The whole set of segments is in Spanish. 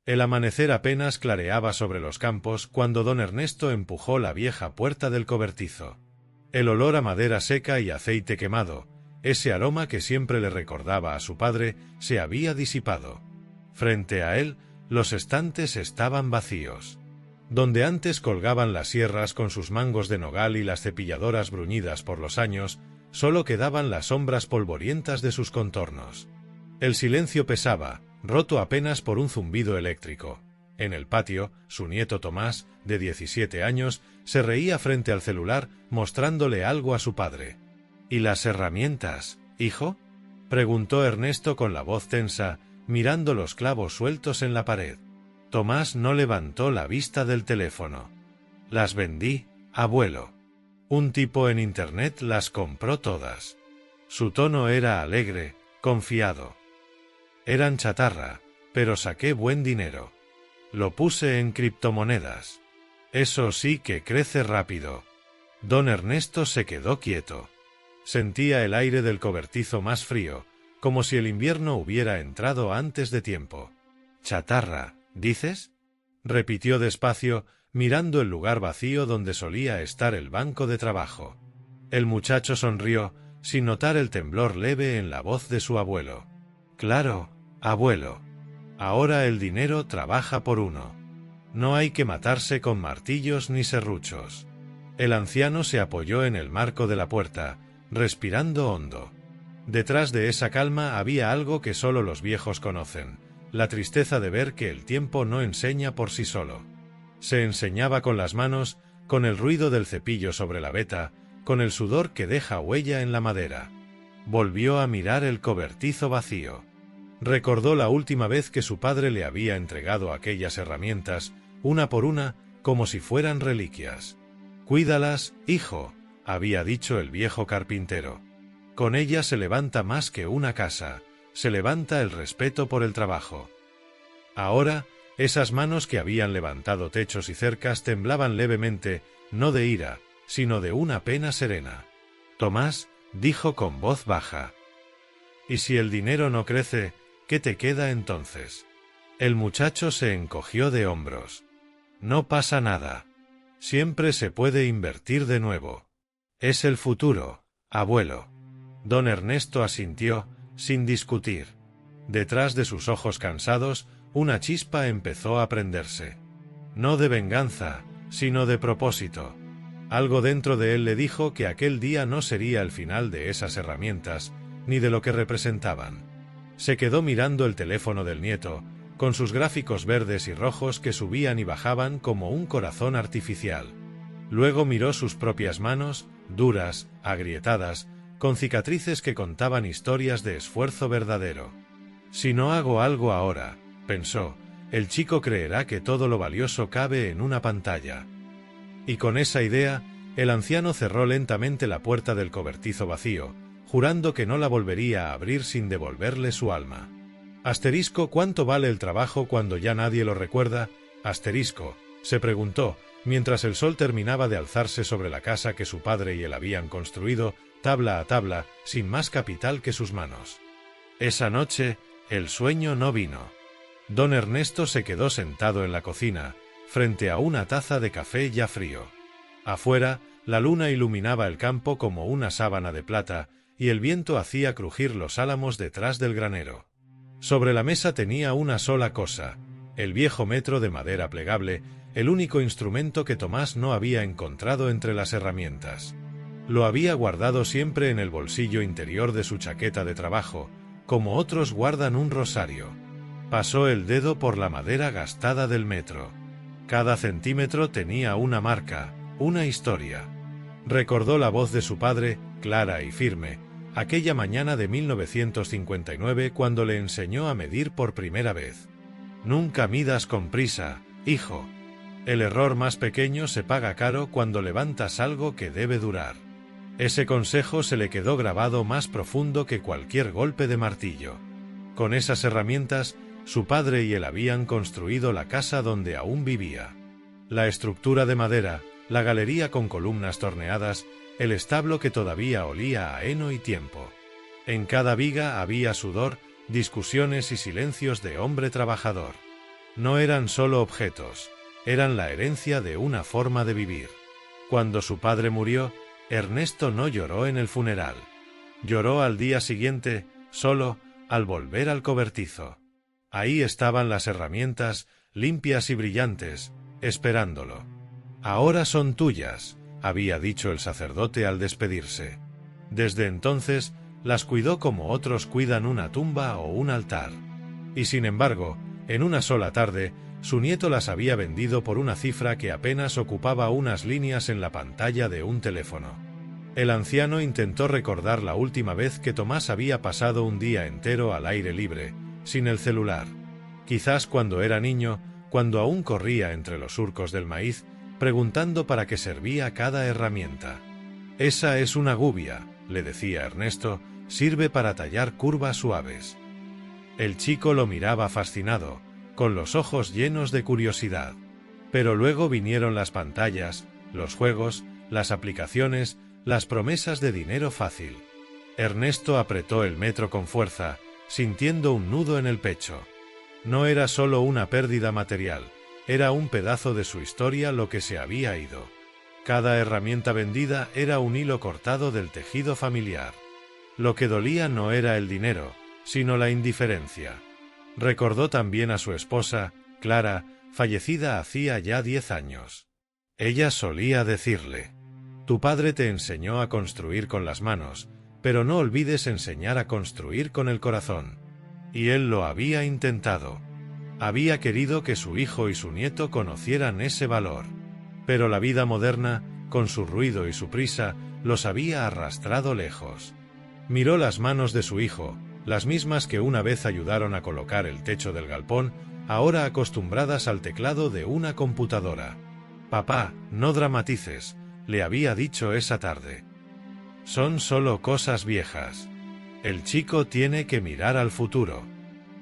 El amanecer apenas clareaba sobre los campos cuando don Ernesto empujó la vieja puerta del cobertizo. El olor a madera seca y aceite quemado, ese aroma que siempre le recordaba a su padre, se había disipado. Frente a él, los estantes estaban vacíos. Donde antes colgaban las sierras con sus mangos de nogal y las cepilladoras bruñidas por los años, solo quedaban las sombras polvorientas de sus contornos. El silencio pesaba, roto apenas por un zumbido eléctrico. En el patio, su nieto Tomás, de 17 años, se reía frente al celular, mostrándole algo a su padre. —¿Y las herramientas, hijo? —preguntó Ernesto con la voz tensa, mirando los clavos sueltos en la pared. Tomás no levantó la vista del teléfono. —Las vendí, abuelo. Un tipo en internet las compró todas. Su tono era alegre, confiado. Eran chatarra, pero saqué buen dinero. Lo puse en criptomonedas. Eso sí que crece rápido. Don Ernesto se quedó quieto. Sentía el aire del cobertizo más frío, como si el invierno hubiera entrado antes de tiempo. —¿Chatarra, dices? —repitió despacio, mirando el lugar vacío donde solía estar el banco de trabajo. El muchacho sonrió, sin notar el temblor leve en la voz de su abuelo. —Claro, abuelo. Ahora el dinero trabaja por uno. No hay que matarse con martillos ni serruchos. El anciano se apoyó en el marco de la puerta, respirando hondo. Detrás de esa calma había algo que solo los viejos conocen, la tristeza de ver que el tiempo no enseña por sí solo. Se enseñaba con las manos, con el ruido del cepillo sobre la veta, con el sudor que deja huella en la madera. Volvió a mirar el cobertizo vacío. Recordó la última vez que su padre le había entregado aquellas herramientas, una por una, como si fueran reliquias. —Cuídalas, hijo —había dicho el viejo carpintero—. Con ellas se levanta más que una casa, se levanta el respeto por el trabajo. Ahora, esas manos que habían levantado techos y cercas temblaban levemente, no de ira, sino de una pena serena. Tomás dijo con voz baja: —¿Y si el dinero no crece, qué te queda entonces? El muchacho se encogió de hombros. —No pasa nada. Siempre se puede invertir de nuevo. Es el futuro, abuelo. Don Ernesto asintió, sin discutir. Detrás de sus ojos cansados, una chispa empezó a prenderse. No de venganza, sino de propósito. Algo dentro de él le dijo que aquel día no sería el final de esas herramientas, ni de lo que representaban. Se quedó mirando el teléfono del nieto, con sus gráficos verdes y rojos que subían y bajaban como un corazón artificial. Luego miró sus propias manos, duras, agrietadas, con cicatrices que contaban historias de esfuerzo verdadero. Si no hago algo ahora, pensó, el chico creerá que todo lo valioso cabe en una pantalla. Y con esa idea, el anciano cerró lentamente la puerta del cobertizo vacío, jurando que no la volvería a abrir sin devolverle su alma. Asterisco, ¿cuánto vale el trabajo cuando ya nadie lo recuerda? Asterisco, se preguntó, mientras el sol terminaba de alzarse sobre la casa que su padre y él habían construido, tabla a tabla, sin más capital que sus manos. Esa noche, el sueño no vino. Don Ernesto se quedó sentado en la cocina, frente a una taza de café ya frío. Afuera, la luna iluminaba el campo como una sábana de plata, y el viento hacía crujir los álamos detrás del granero. Sobre la mesa tenía una sola cosa, el viejo metro de madera plegable, el único instrumento que Tomás no había encontrado entre las herramientas. Lo había guardado siempre en el bolsillo interior de su chaqueta de trabajo, como otros guardan un rosario. Pasó el dedo por la madera gastada del metro. Cada centímetro tenía una marca, una historia. Recordó la voz de su padre, clara y firme, aquella mañana de 1959 cuando le enseñó a medir por primera vez. Nunca midas con prisa, hijo. El error más pequeño se paga caro cuando levantas algo que debe durar. Ese consejo se le quedó grabado más profundo que cualquier golpe de martillo. Con esas herramientas, su padre y él habían construido la casa donde aún vivía. La estructura de madera, la galería con columnas torneadas, el establo que todavía olía a heno y tiempo. En cada viga había sudor, discusiones y silencios de hombre trabajador. No eran solo objetos, eran la herencia de una forma de vivir. Cuando su padre murió, Ernesto no lloró en el funeral. Lloró al día siguiente, solo, al volver al cobertizo. Ahí estaban las herramientas, limpias y brillantes, esperándolo. «Ahora son tuyas», había dicho el sacerdote al despedirse. Desde entonces, las cuidó como otros cuidan una tumba o un altar. Y sin embargo, en una sola tarde, su nieto las había vendido por una cifra que apenas ocupaba unas líneas en la pantalla de un teléfono. El anciano intentó recordar la última vez que Tomás había pasado un día entero al aire libre, sin el celular. Quizás cuando era niño, cuando aún corría entre los surcos del maíz, preguntando para qué servía cada herramienta. «Esa es una gubia», le decía Ernesto, «sirve para tallar curvas suaves». El chico lo miraba fascinado, con los ojos llenos de curiosidad. Pero luego vinieron las pantallas, los juegos, las aplicaciones, las promesas de dinero fácil. Ernesto apretó el metro con fuerza, sintiendo un nudo en el pecho. No era solo una pérdida material, era un pedazo de su historia lo que se había ido. Cada herramienta vendida era un hilo cortado del tejido familiar. Lo que dolía no era el dinero, sino la indiferencia. Recordó también a su esposa, Clara, fallecida hacía ya 10 años. Ella solía decirle: «Tu padre te enseñó a construir con las manos, pero no olvides enseñar a construir con el corazón». Y él lo había intentado. Había querido que su hijo y su nieto conocieran ese valor. Pero la vida moderna, con su ruido y su prisa, los había arrastrado lejos. Miró las manos de su hijo, las mismas que una vez ayudaron a colocar el techo del galpón, ahora acostumbradas al teclado de una computadora. «Papá, no dramatices», le había dicho esa tarde. «Son solo cosas viejas. El chico tiene que mirar al futuro».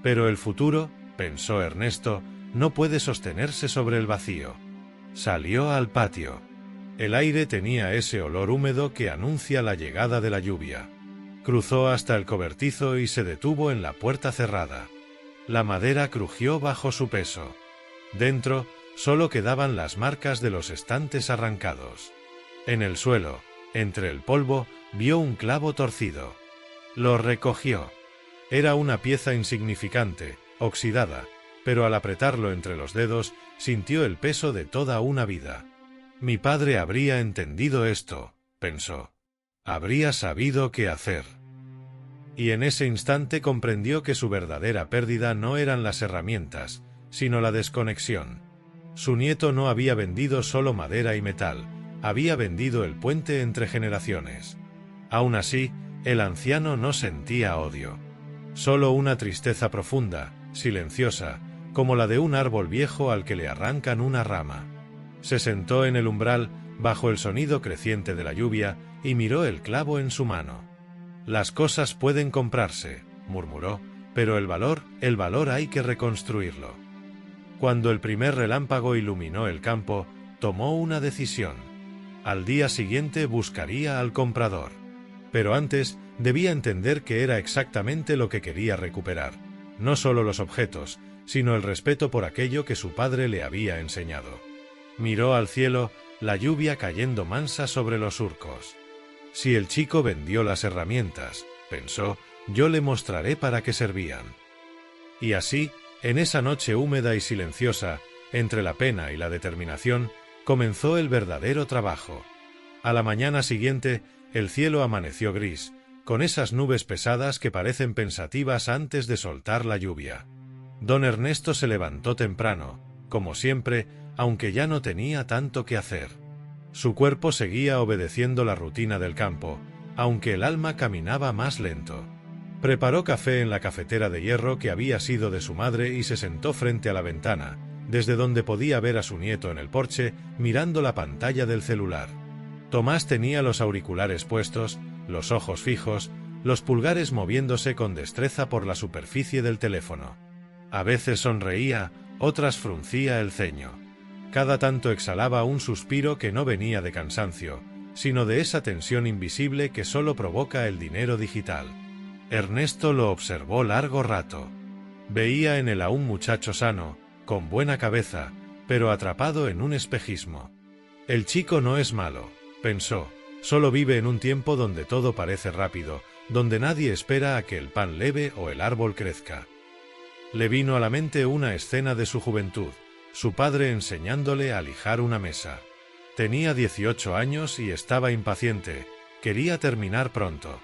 Pero el futuro, pensó Ernesto, no puede sostenerse sobre el vacío. Salió al patio. El aire tenía ese olor húmedo que anuncia la llegada de la lluvia. Cruzó hasta el cobertizo y se detuvo en la puerta cerrada. La madera crujió bajo su peso. Dentro, solo quedaban las marcas de los estantes arrancados. En el suelo, entre el polvo, vio un clavo torcido. Lo recogió. Era una pieza insignificante, oxidada, pero al apretarlo entre los dedos, sintió el peso de toda una vida. «Mi padre habría entendido esto», pensó. «Habría sabido qué hacer». Y en ese instante comprendió que su verdadera pérdida no eran las herramientas, sino la desconexión. Su nieto no había vendido solo madera y metal, había vendido el puente entre generaciones. Aún así, el anciano no sentía odio. Solo una tristeza profunda, silenciosa, como la de un árbol viejo al que le arrancan una rama. Se sentó en el umbral, bajo el sonido creciente de la lluvia, y miró el clavo en su mano. «Las cosas pueden comprarse», murmuró, «pero el valor hay que reconstruirlo». Cuando el primer relámpago iluminó el campo, tomó una decisión. Al día siguiente buscaría al comprador. Pero antes, debía entender que era exactamente lo que quería recuperar. No solo los objetos, sino el respeto por aquello que su padre le había enseñado. Miró al cielo, la lluvia cayendo mansa sobre los surcos. «Si el chico vendió las herramientas», pensó, «yo le mostraré para qué servían». Y así, en esa noche húmeda y silenciosa, entre la pena y la determinación, comenzó el verdadero trabajo. A la mañana siguiente, el cielo amaneció gris, con esas nubes pesadas que parecen pensativas antes de soltar la lluvia. Don Ernesto se levantó temprano, como siempre, aunque ya no tenía tanto que hacer. Su cuerpo seguía obedeciendo la rutina del campo, aunque el alma caminaba más lento. Preparó café en la cafetera de hierro que había sido de su madre y se sentó frente a la ventana, desde donde podía ver a su nieto en el porche, mirando la pantalla del celular. Tomás tenía los auriculares puestos, los ojos fijos, los pulgares moviéndose con destreza por la superficie del teléfono. A veces sonreía, otras fruncía el ceño. Cada tanto exhalaba un suspiro que no venía de cansancio, sino de esa tensión invisible que solo provoca el dinero digital. Ernesto lo observó largo rato. Veía en él a un muchacho sano, con buena cabeza, pero atrapado en un espejismo. El chico no es malo, pensó, solo vive en un tiempo donde todo parece rápido, donde nadie espera a que el pan leve o el árbol crezca. Le vino a la mente una escena de su juventud, su padre enseñándole a lijar una mesa. Tenía 18 años y estaba impaciente, quería terminar pronto.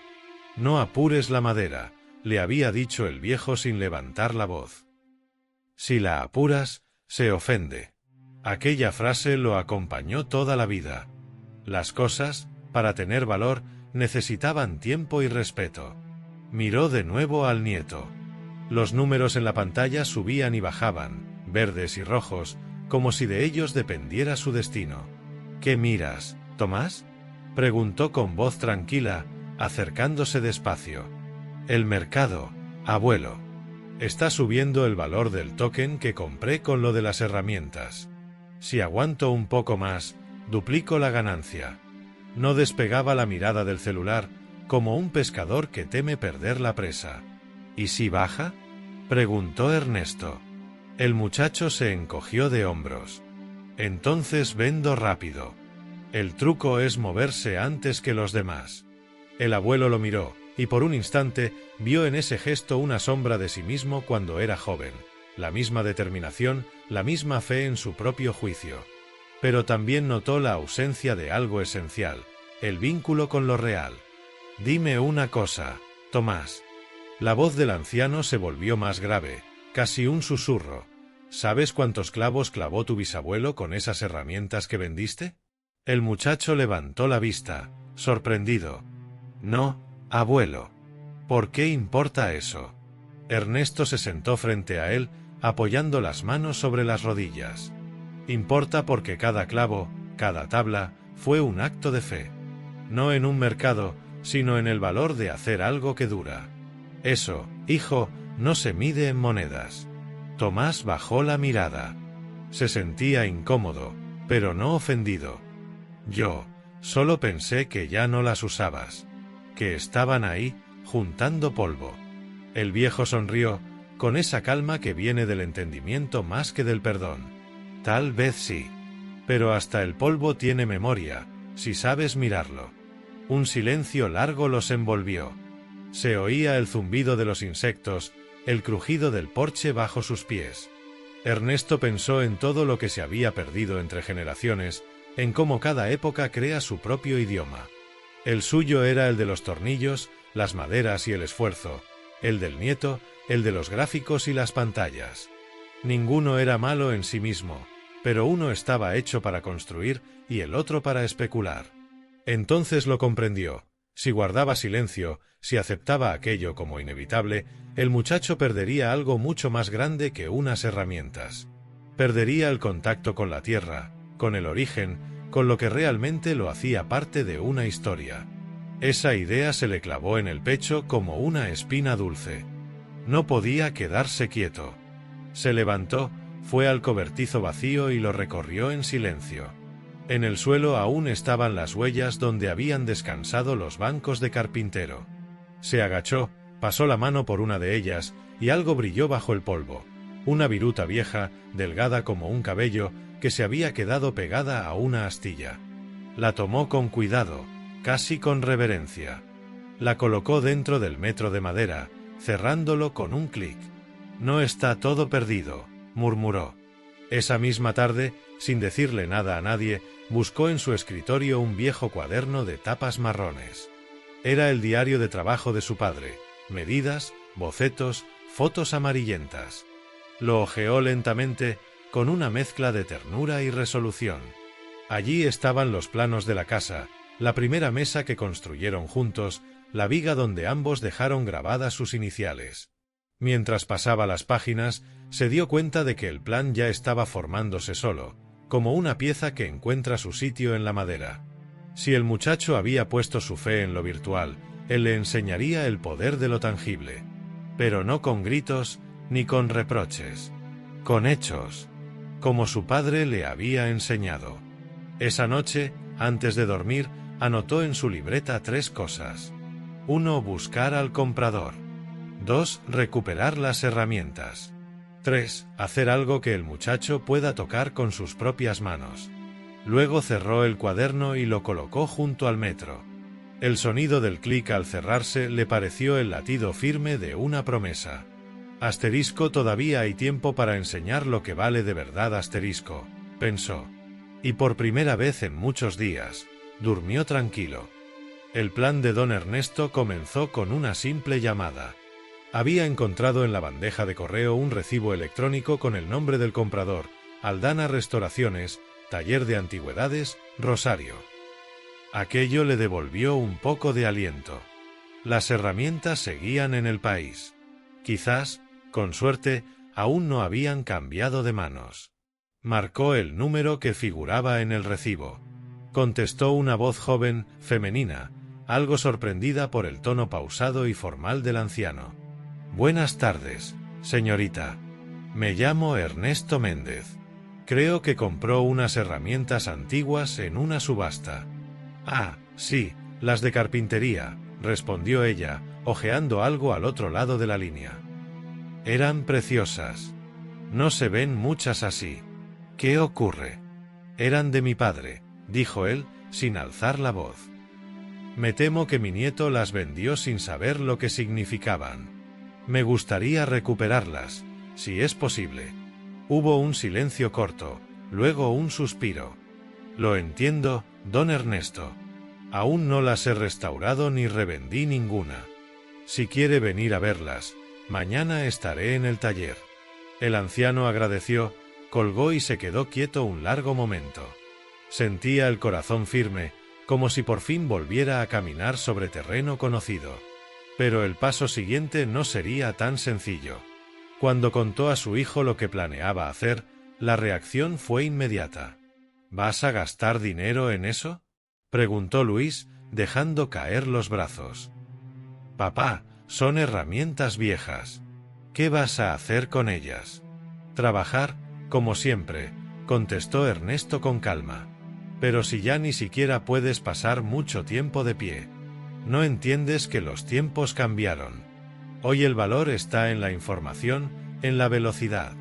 «No apures la madera», le había dicho el viejo sin levantar la voz. «Si la apuras, se ofende». Aquella frase lo acompañó toda la vida. Las cosas, para tener valor, necesitaban tiempo y respeto. Miró de nuevo al nieto. Los números en la pantalla subían y bajaban, verdes y rojos, como si de ellos dependiera su destino. «¿Qué miras, Tomás?», preguntó con voz tranquila, acercándose despacio. «El mercado, abuelo. Está subiendo el valor del token que compré con lo de las herramientas. Si aguanto un poco más, duplico la ganancia». No despegaba la mirada del celular, como un pescador que teme perder la presa. «¿Y si baja?», preguntó Ernesto. El muchacho se encogió de hombros. «Entonces vendo rápido. El truco es moverse antes que los demás». El abuelo lo miró, y por un instante vio en ese gesto una sombra de sí mismo cuando era joven, la misma determinación, la misma fe en su propio juicio. Pero también notó la ausencia de algo esencial, el vínculo con lo real. «Dime una cosa, Tomás». La voz del anciano se volvió más grave, casi un susurro. «¿Sabes cuántos clavos clavó tu bisabuelo con esas herramientas que vendiste?». El muchacho levantó la vista, sorprendido. «No, abuelo. ¿Por qué importa eso?». Ernesto se sentó frente a él, apoyando las manos sobre las rodillas. «Importa porque cada clavo, cada tabla, fue un acto de fe. No en un mercado, sino en el valor de hacer algo que dura. Eso, hijo, no se mide en monedas». Tomás bajó la mirada. Se sentía incómodo, pero no ofendido. «Yo, solo pensé que ya no las usabas, que estaban ahí, juntando polvo». El viejo sonrió, con esa calma que viene del entendimiento más que del perdón. «Tal vez sí. Pero hasta el polvo tiene memoria, si sabes mirarlo». Un silencio largo los envolvió. Se oía el zumbido de los insectos, el crujido del porche bajo sus pies. Ernesto pensó en todo lo que se había perdido entre generaciones, en cómo cada época crea su propio idioma. El suyo era el de los tornillos, las maderas y el esfuerzo, el del nieto, el de los gráficos y las pantallas. Ninguno era malo en sí mismo, pero uno estaba hecho para construir y el otro para especular. Entonces lo comprendió. Si guardaba silencio, si aceptaba aquello como inevitable, el muchacho perdería algo mucho más grande que unas herramientas. Perdería el contacto con la tierra, con el origen, con lo que realmente lo hacía parte de una historia. Esa idea se le clavó en el pecho como una espina dulce. No podía quedarse quieto. Se levantó, fue al cobertizo vacío y lo recorrió en silencio. En el suelo aún estaban las huellas donde habían descansado los bancos de carpintero. Se agachó, pasó la mano por una de ellas, y algo brilló bajo el polvo. Una viruta vieja, delgada como un cabello, que se había quedado pegada a una astilla. La tomó con cuidado, casi con reverencia. La colocó dentro del metro de madera, cerrándolo con un clic. «No está todo perdido», murmuró. Esa misma tarde, sin decirle nada a nadie, buscó en su escritorio un viejo cuaderno de tapas marrones. Era el diario de trabajo de su padre, medidas, bocetos, fotos amarillentas. Lo hojeó lentamente, con una mezcla de ternura y resolución. Allí estaban los planos de la casa, la primera mesa que construyeron juntos, la viga donde ambos dejaron grabadas sus iniciales. Mientras pasaba las páginas, se dio cuenta de que el plan ya estaba formándose solo, como una pieza que encuentra su sitio en la madera. Si el muchacho había puesto su fe en lo virtual, él le enseñaría el poder de lo tangible. Pero no con gritos, ni con reproches. Con hechos. Como su padre le había enseñado. Esa noche, antes de dormir, anotó en su libreta 3 cosas. 1. Buscar al comprador. 2. Recuperar las herramientas. 3. Hacer algo que el muchacho pueda tocar con sus propias manos. Luego cerró el cuaderno y lo colocó junto al metro. El sonido del clic al cerrarse le pareció el latido firme de una promesa. Asterisco, todavía hay tiempo para enseñar lo que vale de verdad, asterisco, pensó. Y por primera vez en muchos días, durmió tranquilo. El plan de don Ernesto comenzó con una simple llamada. Había encontrado en la bandeja de correo un recibo electrónico con el nombre del comprador: Aldana Restauraciones, Taller de Antigüedades, Rosario. Aquello le devolvió un poco de aliento. Las herramientas seguían en el país. Quizás, con suerte, aún no habían cambiado de manos. Marcó el número que figuraba en el recibo. Contestó una voz joven, femenina, algo sorprendida por el tono pausado y formal del anciano. Buenas tardes, señorita. Me llamo Ernesto Méndez. Creo que compró unas herramientas antiguas en una subasta. Ah, sí, las de carpintería, respondió ella, hojeando algo al otro lado de la línea. Eran preciosas. No se ven muchas así. ¿Qué ocurre? Eran de mi padre, dijo él, sin alzar la voz. Me temo que mi nieto las vendió sin saber lo que significaban. Me gustaría recuperarlas, si es posible. Hubo un silencio corto, luego un suspiro. Lo entiendo, don Ernesto. Aún no las he restaurado ni revendí ninguna. Si quiere venir a verlas, mañana estaré en el taller. El anciano agradeció, colgó y se quedó quieto un largo momento. Sentía el corazón firme, como si por fin volviera a caminar sobre terreno conocido. Pero el paso siguiente no sería tan sencillo. Cuando contó a su hijo lo que planeaba hacer, la reacción fue inmediata. ¿Vas a gastar dinero en eso?, preguntó Luis, dejando caer los brazos. Papá, son herramientas viejas. ¿Qué vas a hacer con ellas? Trabajar, como siempre, contestó Ernesto con calma. Pero si ya ni siquiera puedes pasar mucho tiempo de pie. ¿No entiendes que los tiempos cambiaron? Hoy el valor está en la información, en la velocidad.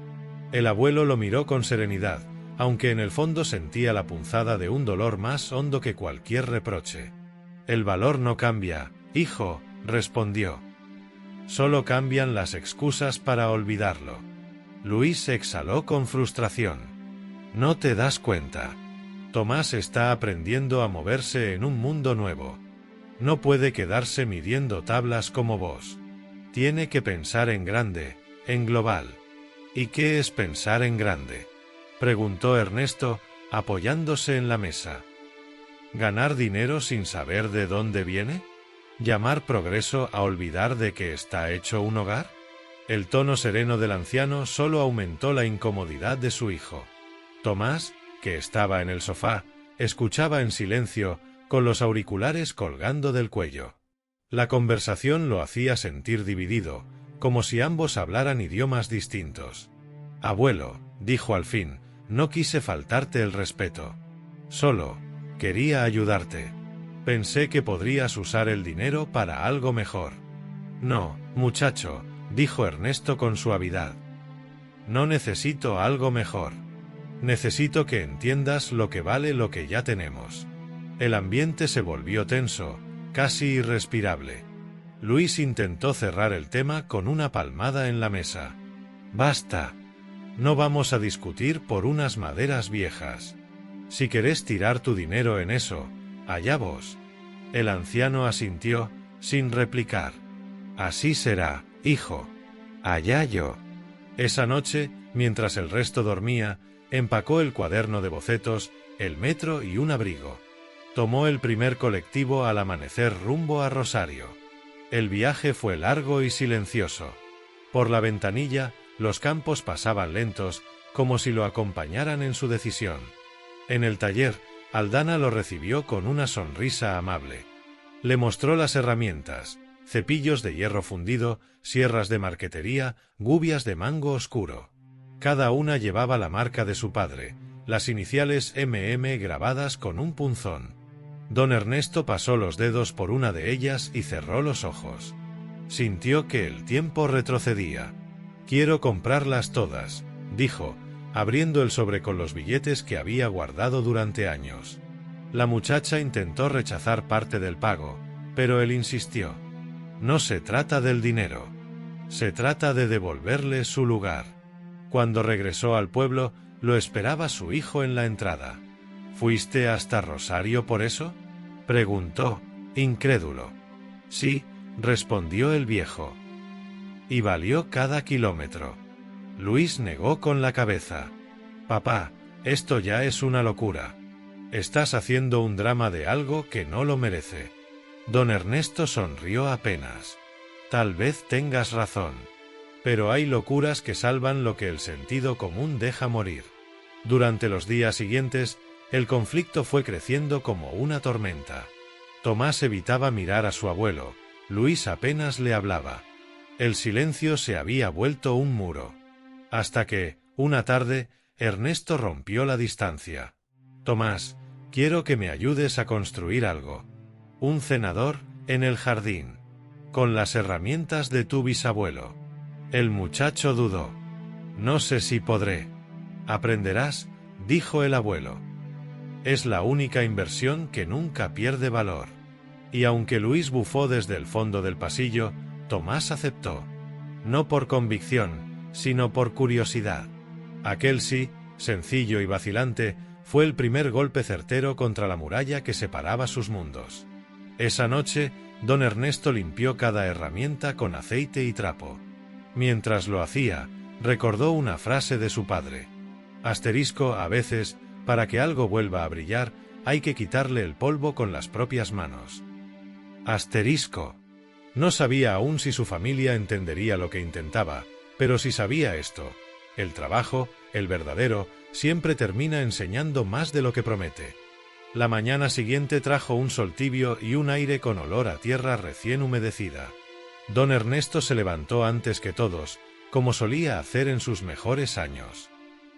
El abuelo lo miró con serenidad, aunque en el fondo sentía la punzada de un dolor más hondo que cualquier reproche. El valor no cambia, hijo, respondió. Solo cambian las excusas para olvidarlo. Luis exhaló con frustración. No te das cuenta. Tomás está aprendiendo a moverse en un mundo nuevo. No puede quedarse midiendo tablas como vos. Tiene que pensar en grande, en global. ¿Y qué es pensar en grande?, preguntó Ernesto, apoyándose en la mesa. ¿Ganar dinero sin saber de dónde viene? ¿Llamar progreso a olvidar de que está hecho un hogar? El tono sereno del anciano solo aumentó la incomodidad de su hijo. Tomás, que estaba en el sofá, escuchaba en silencio, con los auriculares colgando del cuello. La conversación lo hacía sentir dividido, como si ambos hablaran idiomas distintos. Abuelo, dijo al fin, no quise faltarte el respeto. Solo quería ayudarte. Pensé que podrías usar el dinero para algo mejor. No, muchacho, dijo Ernesto con suavidad. No necesito algo mejor. Necesito que entiendas lo que vale lo que ya tenemos. El ambiente se volvió tenso, casi irrespirable. Luis intentó cerrar el tema con una palmada en la mesa. Basta. No vamos a discutir por unas maderas viejas. Si querés tirar tu dinero en eso, allá vos. El anciano asintió, sin replicar. Así será, hijo. Allá yo. Esa noche, mientras el resto dormía, empacó el cuaderno de bocetos, el metro y un abrigo. Tomó el primer colectivo al amanecer rumbo a Rosario. El viaje fue largo y silencioso. Por la ventanilla, los campos pasaban lentos, como si lo acompañaran en su decisión. En el taller, Aldana lo recibió con una sonrisa amable. Le mostró las herramientas: cepillos de hierro fundido, sierras de marquetería, gubias de mango oscuro. Cada una llevaba la marca de su padre, las iniciales MM grabadas con un punzón. Don Ernesto pasó los dedos por una de ellas y cerró los ojos. Sintió que el tiempo retrocedía. Quiero comprarlas todas, dijo, abriendo el sobre con los billetes que había guardado durante años. La muchacha intentó rechazar parte del pago, pero él insistió. No se trata del dinero. Se trata de devolverle su lugar. Cuando regresó al pueblo, lo esperaba su hijo en la entrada. ¿Fuiste hasta Rosario por eso?, preguntó, incrédulo. Sí, respondió el viejo. Y valió cada kilómetro. Luis negó con la cabeza. Papá, esto ya es una locura. Estás haciendo un drama de algo que no lo merece. Don Ernesto sonrió apenas. Tal vez tengas razón. Pero hay locuras que salvan lo que el sentido común deja morir. Durante los días siguientes, el conflicto fue creciendo como una tormenta. Tomás evitaba mirar a su abuelo, Luis apenas le hablaba. El silencio se había vuelto un muro. Hasta que, una tarde, Ernesto rompió la distancia. Tomás, quiero que me ayudes a construir algo. Un cenador en el jardín. Con las herramientas de tu bisabuelo. El muchacho dudó. No sé si podré. Aprenderás, dijo el abuelo. Es la única inversión que nunca pierde valor. Y aunque Luis bufó desde el fondo del pasillo, Tomás aceptó. No por convicción, sino por curiosidad. Aquel sí, sencillo y vacilante, fue el primer golpe certero contra la muralla que separaba sus mundos. Esa noche, don Ernesto limpió cada herramienta con aceite y trapo. Mientras lo hacía, recordó una frase de su padre. Asterisco, a veces, para que algo vuelva a brillar, hay que quitarle el polvo con las propias manos. Asterisco. No sabía aún si su familia entendería lo que intentaba, pero si sabía esto, el trabajo, el verdadero, siempre termina enseñando más de lo que promete. La mañana siguiente trajo un sol tibio y un aire con olor a tierra recién humedecida. Don Ernesto se levantó antes que todos, como solía hacer en sus mejores años.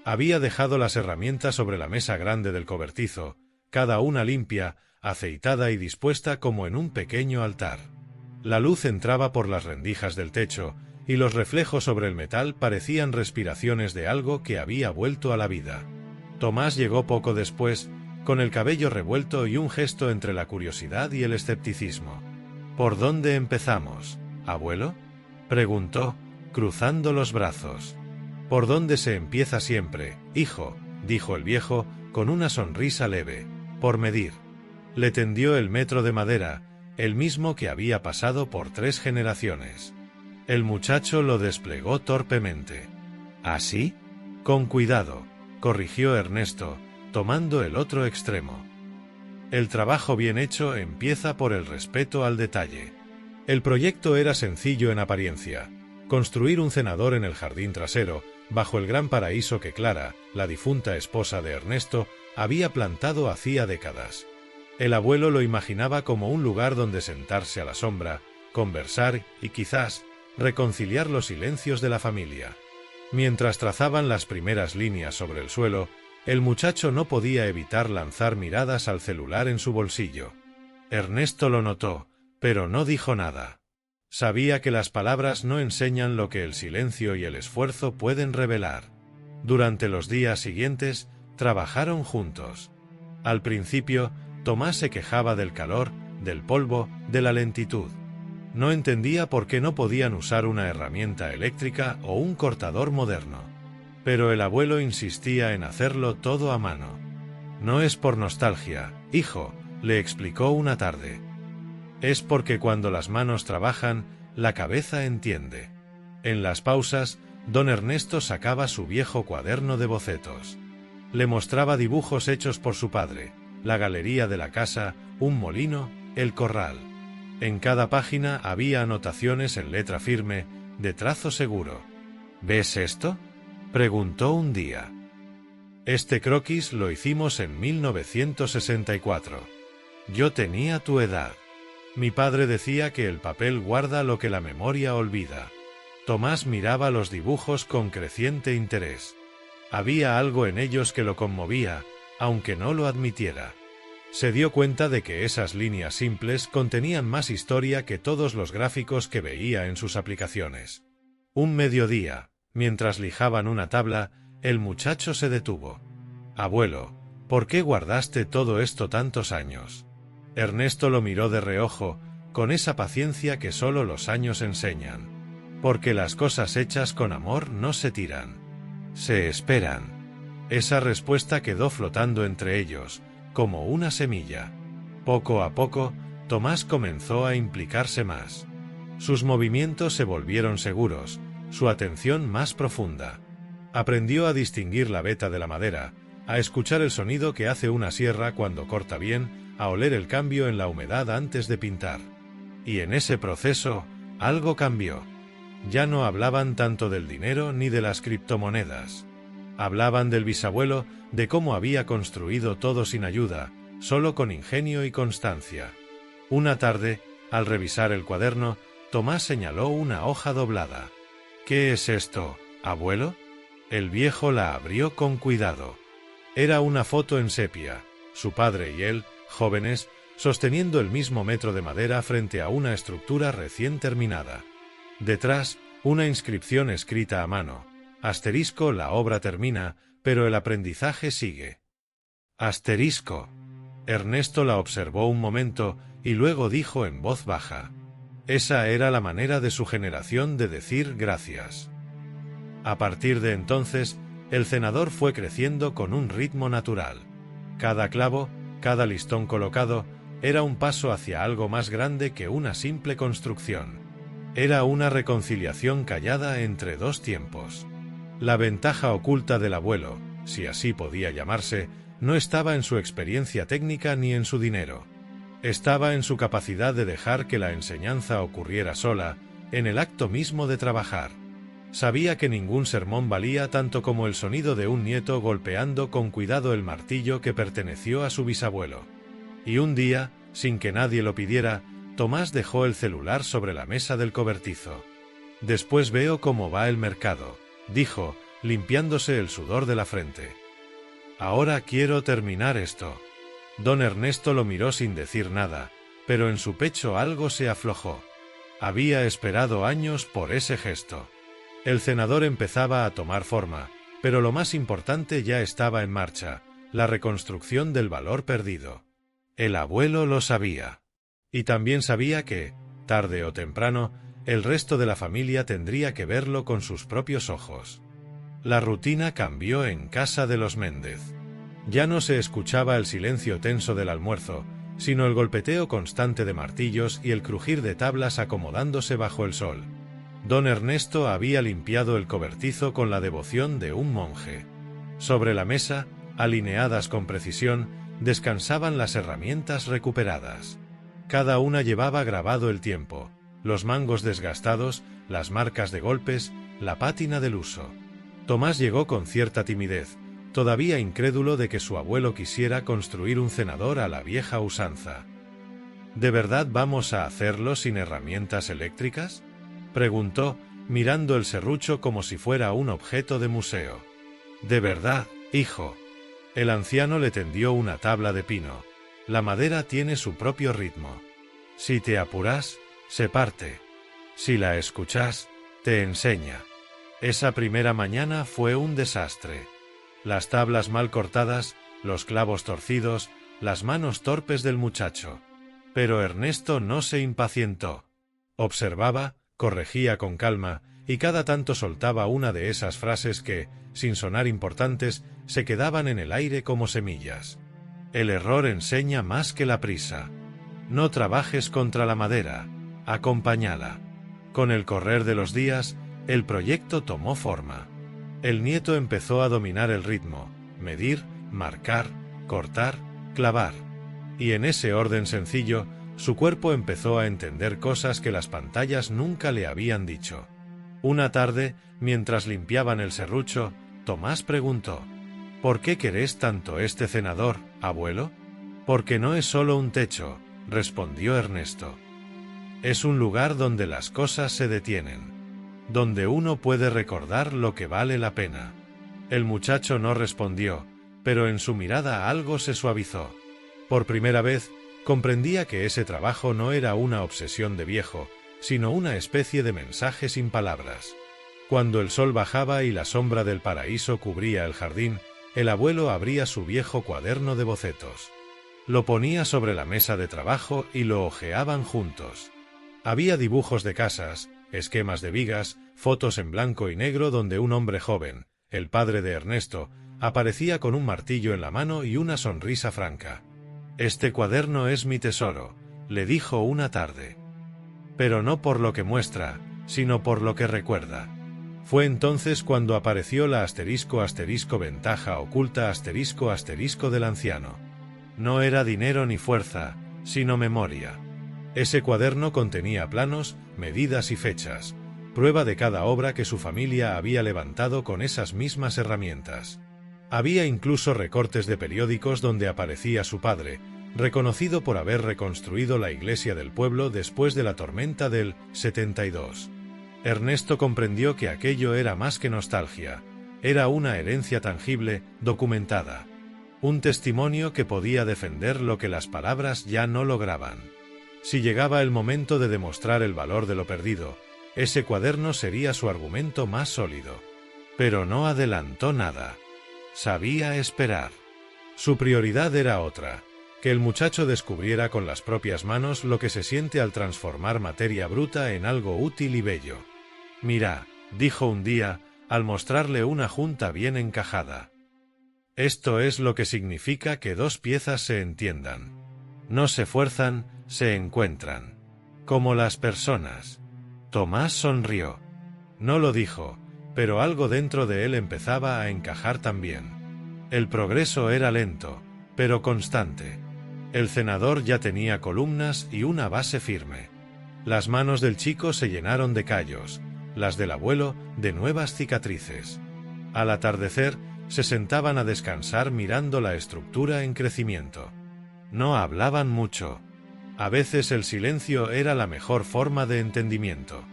Había dejado las herramientas sobre la mesa grande del cobertizo, cada una limpia, aceitada y dispuesta como en un pequeño altar. La luz entraba por las rendijas del techo, y los reflejos sobre el metal parecían respiraciones de algo que había vuelto a la vida. Tomás llegó poco después, con el cabello revuelto y un gesto entre la curiosidad y el escepticismo. ¿Por dónde empezamos, abuelo?, preguntó, cruzando los brazos. «¿Por dónde se empieza siempre, hijo?», dijo el viejo, con una sonrisa leve. «Por medir». Le tendió el metro de madera, el mismo que había pasado por 3 generaciones. El muchacho lo desplegó torpemente. ¿Así? Con cuidado, corrigió Ernesto, tomando el otro extremo. El trabajo bien hecho empieza por el respeto al detalle. El proyecto era sencillo en apariencia: construir un cenador en el jardín trasero, bajo el gran paraíso que Clara, la difunta esposa de Ernesto, había plantado hacía décadas. El abuelo lo imaginaba como un lugar donde sentarse a la sombra, conversar y quizás reconciliar los silencios de la familia. Mientras trazaban las primeras líneas sobre el suelo, el muchacho no podía evitar lanzar miradas al celular en su bolsillo. Ernesto lo notó, pero no dijo nada. Sabía que las palabras no enseñan lo que el silencio y el esfuerzo pueden revelar. Durante los días siguientes, trabajaron juntos. Al principio, Tomás se quejaba del calor, del polvo, de la lentitud. No entendía por qué no podían usar una herramienta eléctrica o un cortador moderno. Pero el abuelo insistía en hacerlo todo a mano. «No es por nostalgia, hijo», le explicó una tarde. «Es porque cuando las manos trabajan, la cabeza entiende». En las pausas, don Ernesto sacaba su viejo cuaderno de bocetos. Le mostraba dibujos hechos por su padre, la galería de la casa, un molino, el corral. En cada página había anotaciones en letra firme, de trazo seguro. «¿Ves esto?», preguntó un día. «Este croquis lo hicimos en 1964. Yo tenía tu edad. Mi padre decía que el papel guarda lo que la memoria olvida». Tomás miraba los dibujos con creciente interés. Había algo en ellos que lo conmovía, aunque no lo admitiera. Se dio cuenta de que esas líneas simples contenían más historia que todos los gráficos que veía en sus aplicaciones. Un mediodía, Mientras lijaban una tabla, el muchacho se detuvo. «Abuelo, ¿por qué guardaste todo esto tantos años?» Ernesto lo miró de reojo, con esa paciencia que solo los años enseñan. «Porque las cosas hechas con amor no se tiran. Se esperan». Esa respuesta quedó flotando entre ellos, como una semilla. Poco a poco, Tomás comenzó a implicarse más. Sus movimientos se volvieron seguros, su atención más profunda. Aprendió a distinguir la veta de la madera, a escuchar el sonido que hace una sierra cuando corta bien, a oler el cambio en la humedad antes de pintar. Y en ese proceso, algo cambió. Ya no hablaban tanto del dinero ni de las criptomonedas. Hablaban del bisabuelo, de cómo había construido todo sin ayuda, solo con ingenio y constancia. Una tarde, al revisar el cuaderno, Tomás señaló una hoja doblada. «¿Qué es esto, abuelo?» El viejo la abrió con cuidado. Era una foto en sepia, su padre y él, jóvenes, sosteniendo el mismo metro de madera frente a una estructura recién terminada. Detrás, una inscripción escrita a mano. Asterisco, la obra termina, pero el aprendizaje sigue. Asterisco. Ernesto la observó un momento y luego dijo en voz baja. Esa era la manera de su generación de decir gracias. A partir de entonces, el cenador fue creciendo con un ritmo natural. Cada clavo, cada listón colocado, era un paso hacia algo más grande que una simple construcción. Era una reconciliación callada entre dos tiempos. La ventaja oculta del abuelo, si así podía llamarse, no estaba en su experiencia técnica ni en su dinero. Estaba en su capacidad de dejar que la enseñanza ocurriera sola, en el acto mismo de trabajar. Sabía que ningún sermón valía tanto como el sonido de un nieto golpeando con cuidado el martillo que perteneció a su bisabuelo. Y un día, sin que nadie lo pidiera, Tomás dejó el celular sobre la mesa del cobertizo. «Después veo cómo va el mercado», dijo, limpiándose el sudor de la frente. «Ahora quiero terminar esto». Don Ernesto lo miró sin decir nada, pero en su pecho algo se aflojó. Había esperado años por ese gesto. El cenador empezaba a tomar forma, pero lo más importante ya estaba en marcha, la reconstrucción del valor perdido. El abuelo lo sabía. Y también sabía que, tarde o temprano, el resto de la familia tendría que verlo con sus propios ojos. La rutina cambió en casa de los Méndez. Ya no se escuchaba el silencio tenso del almuerzo, sino el golpeteo constante de martillos y el crujir de tablas acomodándose bajo el sol. Don Ernesto había limpiado el cobertizo con la devoción de un monje. Sobre la mesa, alineadas con precisión, descansaban las herramientas recuperadas. Cada una llevaba grabado el tiempo, los mangos desgastados, las marcas de golpes, la pátina del uso. Tomás llegó con cierta timidez, todavía incrédulo de que su abuelo quisiera construir un cenador a la vieja usanza. ¿De verdad vamos a hacerlo sin herramientas eléctricas?, preguntó, mirando el serrucho como si fuera un objeto de museo. «De verdad, hijo». El anciano le tendió una tabla de pino. La madera tiene su propio ritmo. Si te apuras, se parte. Si la escuchas, te enseña. Esa primera mañana fue un desastre. Las tablas mal cortadas, los clavos torcidos, las manos torpes del muchacho. Pero Ernesto no se impacientó. Observaba, corregía con calma, y cada tanto soltaba una de esas frases que, sin sonar importantes, se quedaban en el aire como semillas. El error enseña más que la prisa. No trabajes contra la madera, acompáñala. Con el correr de los días, el proyecto tomó forma. El nieto empezó a dominar el ritmo, medir, marcar, cortar, clavar. Y en ese orden sencillo, su cuerpo empezó a entender cosas que las pantallas nunca le habían dicho. Una tarde, mientras limpiaban el serrucho, Tomás preguntó: «¿Por qué querés tanto este cenador, abuelo?» «Porque no es solo un techo», respondió Ernesto. «Es un lugar donde las cosas se detienen, donde uno puede recordar lo que vale la pena». El muchacho no respondió, pero en su mirada algo se suavizó. Por primera vez, comprendía que ese trabajo no era una obsesión de viejo, sino una especie de mensaje sin palabras. Cuando el sol bajaba y la sombra del paraíso cubría el jardín, el abuelo abría su viejo cuaderno de bocetos. Lo ponía sobre la mesa de trabajo y lo hojeaban juntos. Había dibujos de casas, esquemas de vigas, fotos en blanco y negro donde un hombre joven, el padre de Ernesto, aparecía con un martillo en la mano y una sonrisa franca. «Este cuaderno es mi tesoro», le dijo una tarde. Pero no por lo que muestra, sino por lo que recuerda. Fue entonces cuando apareció la **ventaja oculta ** del anciano. No era dinero ni fuerza, sino memoria. Ese cuaderno contenía planos, medidas y fechas, prueba de cada obra que su familia había levantado con esas mismas herramientas. Había incluso recortes de periódicos donde aparecía su padre, reconocido por haber reconstruido la iglesia del pueblo después de la tormenta del 72. Ernesto comprendió que aquello era más que nostalgia, era una herencia tangible, documentada. Un testimonio que podía defender lo que las palabras ya no lograban. Si llegaba el momento de demostrar el valor de lo perdido, ese cuaderno sería su argumento más sólido. Pero no adelantó nada. Sabía esperar. Su prioridad era otra, que el muchacho descubriera con las propias manos lo que se siente al transformar materia bruta en algo útil y bello. «Mira», dijo un día, al mostrarle una junta bien encajada. «Esto es lo que significa que dos piezas se entiendan. No se fuerzan, se encuentran. Como las personas». Tomás sonrió. No lo dijo, pero algo dentro de él empezaba a encajar también. El progreso era lento, pero constante. El cenador ya tenía columnas y una base firme. Las manos del chico se llenaron de callos, las del abuelo de nuevas cicatrices. Al atardecer, se sentaban a descansar mirando la estructura en crecimiento. No hablaban mucho. A veces el silencio era la mejor forma de entendimiento.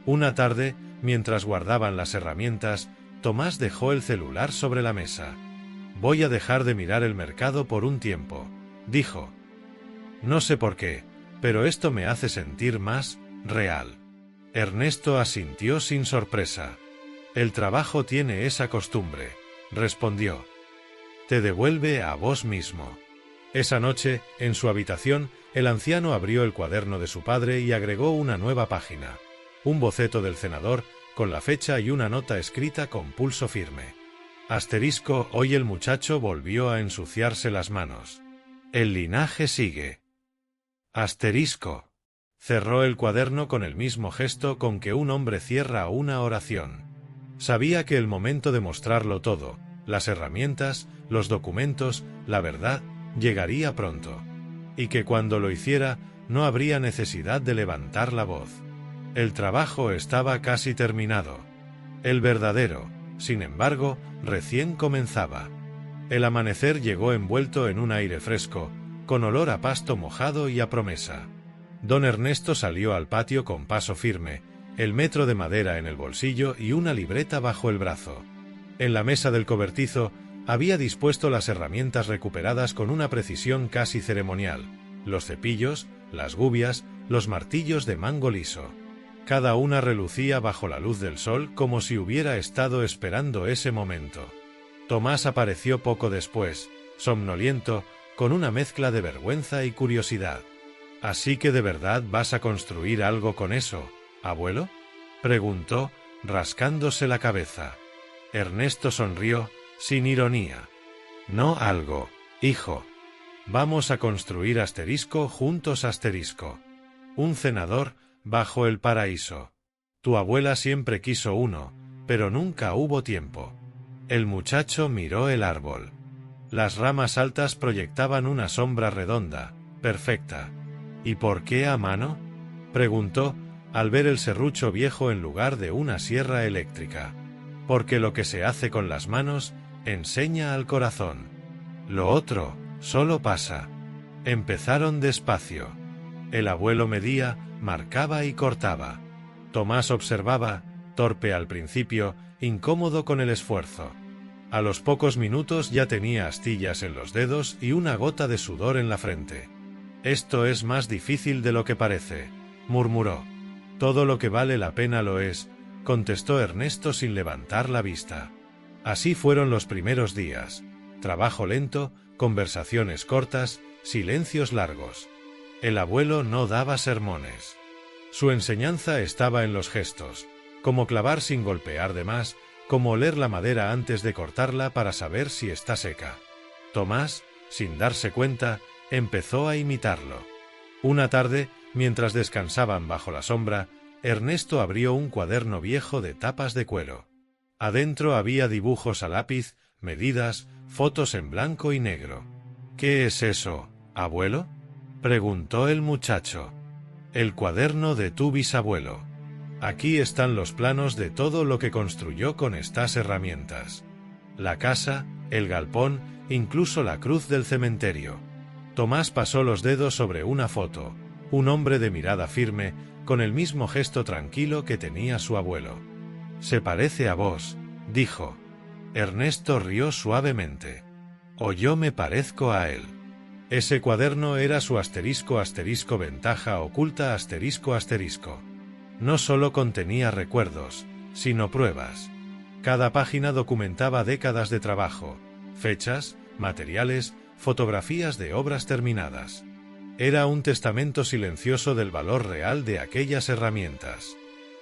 Una tarde, mientras guardaban las herramientas, Tomás dejó el celular sobre la mesa. «Voy a dejar de mirar el mercado por un tiempo», dijo. «No sé por qué, pero esto me hace sentir más real». Ernesto asintió sin sorpresa. «El trabajo tiene esa costumbre», respondió. «Te devuelve a vos mismo». Esa noche, en su habitación, el anciano abrió el cuaderno de su padre y agregó una nueva página. Un boceto del cenador, con la fecha y una nota escrita con pulso firme. Hoy el muchacho volvió a ensuciarse las manos. El linaje sigue. Cerró el cuaderno con el mismo gesto con que un hombre cierra una oración. Sabía que el momento de mostrarlo todo, las herramientas, los documentos, la verdad, llegaría pronto. Y que cuando lo hiciera, no habría necesidad de levantar la voz. El trabajo estaba casi terminado. El verdadero, sin embargo, recién comenzaba. El amanecer llegó envuelto en un aire fresco, con olor a pasto mojado y a promesa. Don Ernesto salió al patio con paso firme, el metro de madera en el bolsillo y una libreta bajo el brazo. En la mesa del cobertizo había dispuesto las herramientas recuperadas con una precisión casi ceremonial: los cepillos, las gubias, los martillos de mango liso. Cada una relucía bajo la luz del sol como si hubiera estado esperando ese momento. Tomás apareció poco después, somnoliento, con una mezcla de vergüenza y curiosidad. «¿Así que de verdad vas a construir algo con eso, abuelo?», preguntó, rascándose la cabeza. Ernesto sonrió, sin ironía. «No algo, hijo. Vamos a construir juntos un cenador bajo el paraíso. Tu abuela siempre quiso uno, pero nunca hubo tiempo». El muchacho miró el árbol. Las ramas altas proyectaban una sombra redonda, perfecta. «¿Y por qué a mano?», preguntó, al ver el serrucho viejo en lugar de una sierra eléctrica. «Porque lo que se hace con las manos enseña al corazón. Lo otro solo pasa». Empezaron despacio. El abuelo medía, marcaba y cortaba. Tomás observaba, torpe al principio, incómodo con el esfuerzo. A los pocos minutos ya tenía astillas en los dedos y una gota de sudor en la frente. «Esto es más difícil de lo que parece», murmuró. «Todo lo que vale la pena lo es, contestó Ernesto sin levantar la vista. Así fueron los primeros días. Trabajo lento, conversaciones cortas, silencios largos. El abuelo no daba sermones. Su enseñanza estaba en los gestos, como clavar sin golpear de más, como oler la madera antes de cortarla para saber si está seca. Tomás, sin darse cuenta, empezó a imitarlo. Una tarde, mientras descansaban bajo la sombra, Ernesto abrió un cuaderno viejo de tapas de cuero. Adentro había dibujos a lápiz, medidas, fotos en blanco y negro. «¿Qué es eso, abuelo?», preguntó el muchacho. «El cuaderno de tu bisabuelo. Aquí están los planos de todo lo que construyó con estas herramientas. La casa, el galpón, incluso la cruz del cementerio». Tomás pasó los dedos sobre una foto, un hombre de mirada firme, con el mismo gesto tranquilo que tenía su abuelo. «Se parece a vos», dijo. Ernesto rió suavemente. «¿O yo me parezco a él?». Ese cuaderno era su *** ventaja oculta ***. No solo contenía recuerdos, sino pruebas. Cada página documentaba décadas de trabajo, fechas, materiales, fotografías de obras terminadas. Era un testamento silencioso del valor real de aquellas herramientas.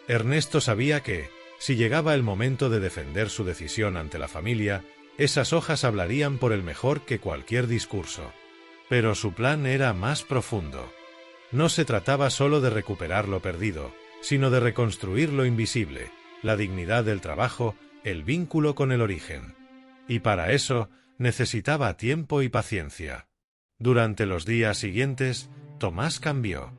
Ernesto sabía que, si llegaba el momento de defender su decisión ante la familia, esas hojas hablarían por él mejor que cualquier discurso. Pero su plan era más profundo. No se trataba solo de recuperar lo perdido, sino de reconstruir lo invisible, la dignidad del trabajo, el vínculo con el origen. Y para eso, necesitaba tiempo y paciencia. Durante los días siguientes, Tomás cambió.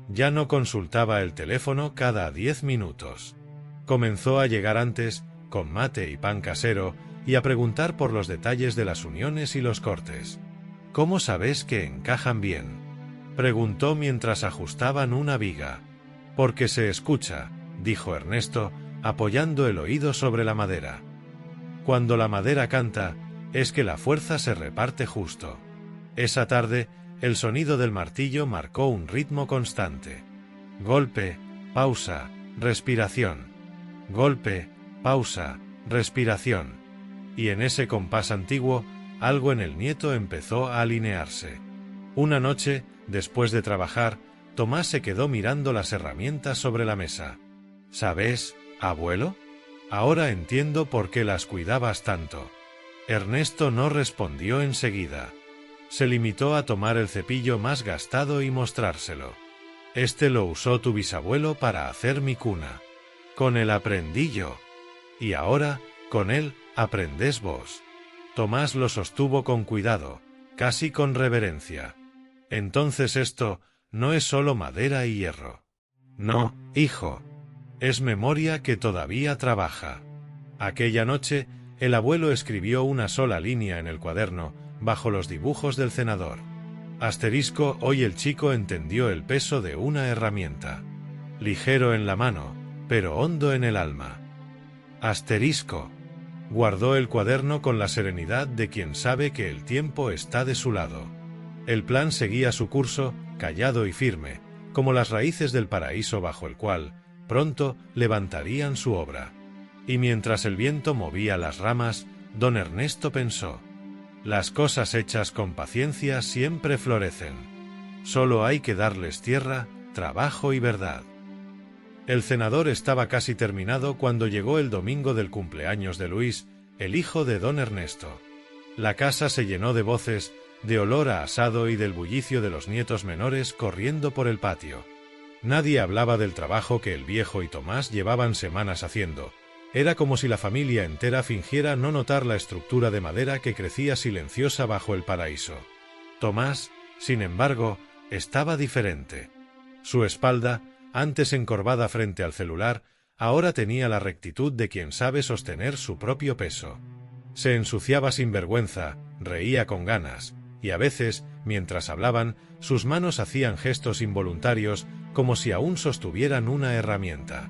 Ya no consultaba el teléfono cada 10 minutos. Comenzó a llegar antes, con mate y pan casero, y a preguntar por los detalles de las uniones y los cortes. «¿Cómo sabes que encajan bien?», preguntó mientras ajustaban una viga. «Porque se escucha», dijo Ernesto, apoyando el oído sobre la madera. «Cuando la madera canta, es que la fuerza se reparte justo». Esa tarde, el sonido del martillo marcó un ritmo constante. Golpe, pausa, respiración. Golpe, pausa, respiración. Y en ese compás antiguo, algo en el nieto empezó a alinearse. Una noche, después de trabajar, Tomás se quedó mirando las herramientas sobre la mesa. «¿Sabes, abuelo? Ahora entiendo por qué las cuidabas tanto». Ernesto no respondió enseguida. Se limitó a tomar el cepillo más gastado y mostrárselo. «Este lo usó tu bisabuelo para hacer mi cuna. Con él aprendí yo. Y ahora, con él, aprendés vos». Tomás lo sostuvo con cuidado, casi con reverencia. «Entonces esto no es solo madera y hierro». «No, hijo. Es memoria que todavía trabaja». Aquella noche, el abuelo escribió una sola línea en el cuaderno, bajo los dibujos del cenador. Hoy el chico entendió el peso de una herramienta. Ligero en la mano, pero hondo en el alma. Guardó el cuaderno con la serenidad de quien sabe que el tiempo está de su lado. El plan seguía su curso, callado y firme, como las raíces del paraíso bajo el cual, pronto, levantarían su obra. Y mientras el viento movía las ramas, don Ernesto pensó: «Las cosas hechas con paciencia siempre florecen. Solo hay que darles tierra, trabajo y verdad». El cenador estaba casi terminado cuando llegó el domingo del cumpleaños de Luis, el hijo de don Ernesto. La casa se llenó de voces, de olor a asado y del bullicio de los nietos menores corriendo por el patio. Nadie hablaba del trabajo que el viejo y Tomás llevaban semanas haciendo. Era como si la familia entera fingiera no notar la estructura de madera que crecía silenciosa bajo el paraíso. Tomás, sin embargo, estaba diferente. Su espalda, antes encorvada frente al celular, ahora tenía la rectitud de quien sabe sostener su propio peso. Se ensuciaba sin vergüenza, reía con ganas, y a veces, mientras hablaban, sus manos hacían gestos involuntarios, como si aún sostuvieran una herramienta.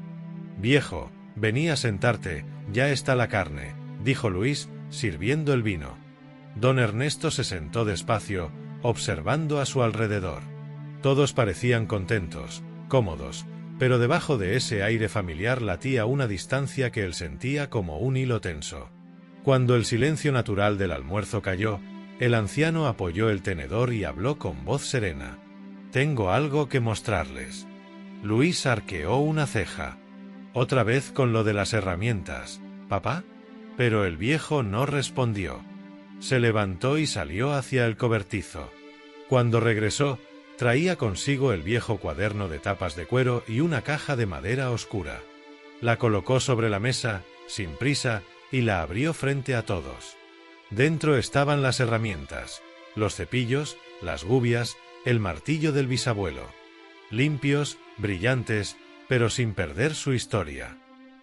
«Viejo, vení a sentarte, ya está la carne», dijo Luis, sirviendo el vino. Don Ernesto se sentó despacio, observando a su alrededor. Todos parecían contentos, cómodos, pero debajo de ese aire familiar latía una distancia que él sentía como un hilo tenso. Cuando el silencio natural del almuerzo cayó, el anciano apoyó el tenedor y habló con voz serena. «Tengo algo que mostrarles». Luis arqueó una ceja. «¿Otra vez con lo de las herramientas, papá?» Pero el viejo no respondió. Se levantó y salió hacia el cobertizo. Cuando regresó, traía consigo el viejo cuaderno de tapas de cuero y una caja de madera oscura. La colocó sobre la mesa, sin prisa, y la abrió frente a todos. Dentro estaban las herramientas, los cepillos, las gubias, el martillo del bisabuelo. Limpios, brillantes, pero sin perder su historia.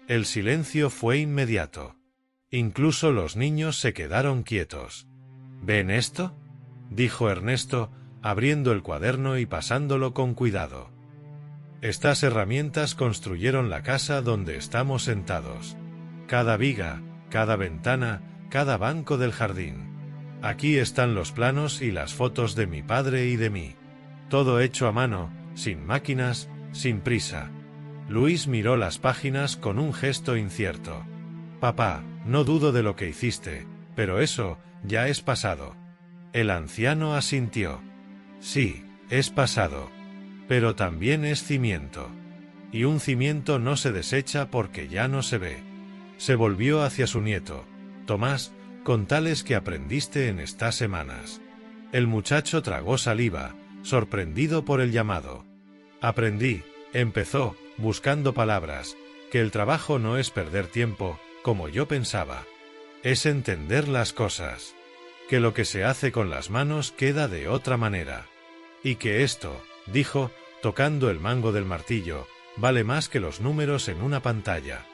El silencio fue inmediato. Incluso los niños se quedaron quietos. «¿Ven esto?», dijo Ernesto, abriendo el cuaderno y pasándolo con cuidado. «Estas herramientas construyeron la casa donde estamos sentados. Cada viga, cada ventana, cada banco del jardín. Aquí están los planos y las fotos de mi padre y de mí. Todo hecho a mano, sin máquinas, sin prisa». Luis miró las páginas con un gesto incierto. «Papá, no dudo de lo que hiciste, pero eso ya es pasado». El anciano asintió. «Sí, es pasado. Pero también es cimiento. Y un cimiento no se desecha porque ya no se ve». Se volvió hacia su nieto. «Tomás, contales que aprendiste en estas semanas». El muchacho tragó saliva, sorprendido por el llamado. «Aprendí», empezó, buscando palabras, «que el trabajo no es perder tiempo, como yo pensaba. Es entender las cosas. Que lo que se hace con las manos queda de otra manera. Y que esto», dijo, tocando el mango del martillo, «vale más que los números en una pantalla».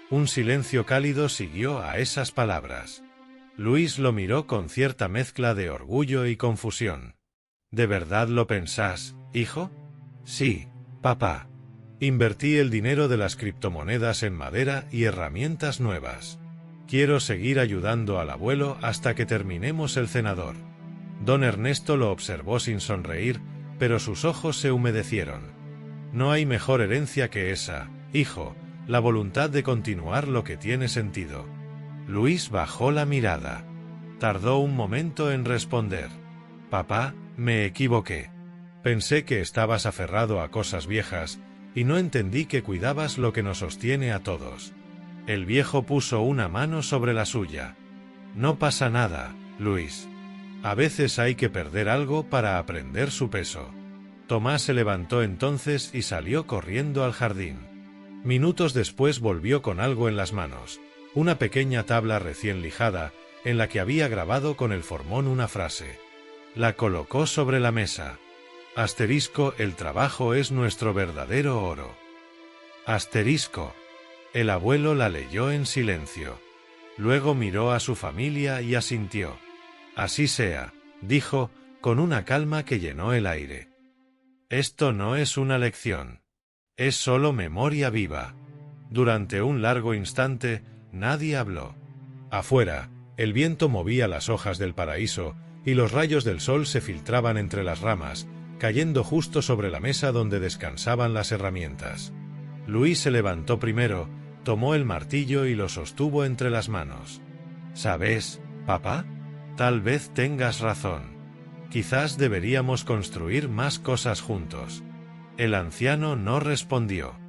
Un silencio cálido siguió a esas palabras. Luis lo miró con cierta mezcla de orgullo y confusión. «¿De verdad lo pensás, hijo?» «Sí, papá. Invertí el dinero de las criptomonedas en madera y herramientas nuevas. Quiero seguir ayudando al abuelo hasta que terminemos el cenador». Don Ernesto lo observó sin sonreír, pero sus ojos se humedecieron. «No hay mejor herencia que esa, hijo, la voluntad de continuar lo que tiene sentido». Luis bajó la mirada. Tardó un momento en responder. «Papá, me equivoqué. Pensé que estabas aferrado a cosas viejas, y no entendí que cuidabas lo que nos sostiene a todos». El viejo puso una mano sobre la suya. «No pasa nada, Luis. A veces hay que perder algo para aprender su peso». Tomás se levantó entonces y salió corriendo al jardín. Minutos después volvió con algo en las manos, una pequeña tabla recién lijada, en la que había grabado con el formón una frase. La colocó sobre la mesa. Asterisco, el trabajo es nuestro verdadero oro. Asterisco. El abuelo la leyó en silencio. Luego miró a su familia y asintió. «Así sea», dijo, con una calma que llenó el aire. «Esto no es una lección. Es solo memoria viva». Durante un largo instante, nadie habló. Afuera, el viento movía las hojas del paraíso, y los rayos del sol se filtraban entre las ramas, cayendo justo sobre la mesa donde descansaban las herramientas. Luis se levantó primero, tomó el martillo y lo sostuvo entre las manos. «¿Sabes, papá? Tal vez tengas razón. Quizás deberíamos construir más cosas juntos». El anciano no respondió.